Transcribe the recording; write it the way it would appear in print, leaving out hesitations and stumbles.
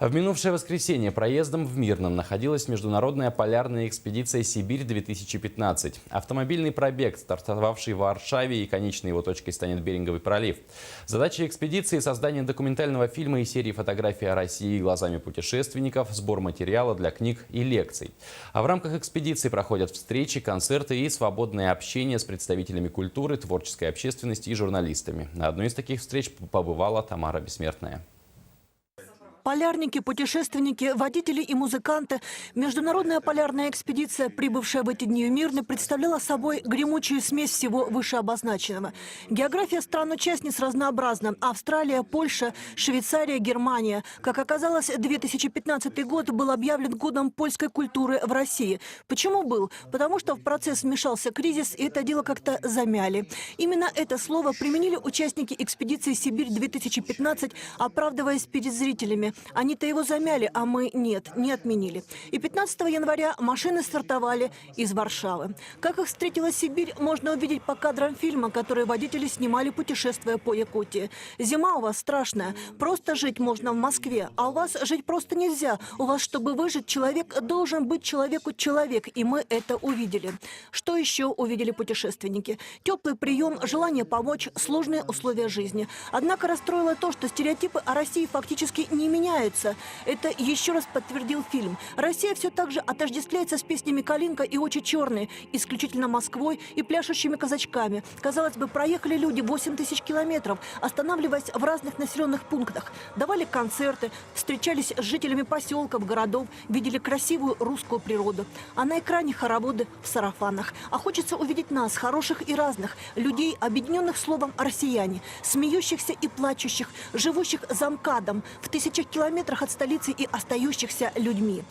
В минувшее воскресенье проездом в Мирном находилась международная полярная экспедиция «Сибирь-2015». Автомобильный пробег, стартовавший в Варшаве, и конечной его точкой станет Беринговый пролив. Задача экспедиции – создание документального фильма и серии фотографий о России глазами путешественников, сбор материала для книг и лекций. А в рамках экспедиции проходят встречи, концерты и свободное общение с представителями культуры, творческой общественности и журналистами. На одной из таких встреч побывала Тамара Бессмертная. Полярники, путешественники, водители и музыканты. Международная полярная экспедиция, прибывшая в эти дни в Мирный, представляла собой гремучую смесь всего вышеобозначенного. География стран-участниц разнообразна. Австралия, Польша, Швейцария, Германия. Как оказалось, 2015 год был объявлен годом польской культуры в России. Почему был? Потому что в процесс вмешался кризис, и это дело как-то замяли. Именно это слово применили участники экспедиции «Сибирь-2015», оправдываясь перед зрителями. Они-то его замяли, а мы нет, не отменили. И 15 января машины стартовали из Варшавы. Как их встретила Сибирь, можно увидеть по кадрам фильма, который водители снимали, путешествуя по Якутии. Зима у вас страшная. Просто жить можно в Москве, а у вас жить просто нельзя. У вас, чтобы выжить, человек должен быть человеку человек, и мы это увидели. Что еще увидели путешественники? Теплый прием, желание помочь, сложные условия жизни. Однако расстроило то, что стереотипы о России фактически не меняются. Это еще раз подтвердил фильм. Россия все так же отождествляется с песнями «Калинка» и «Очи черные», исключительно Москвой и пляшущими казачками. Казалось бы, проехали люди 8000 километров, останавливаясь в разных населенных пунктах. Давали концерты, встречались с жителями поселков, городов, видели красивую русскую природу. А на экране хороводы в сарафанах. А хочется увидеть нас, хороших и разных, людей, объединенных словом «россияне», смеющихся и плачущих, живущих за МКАДом, в тысячах километрах от столицы и остающихся людьми.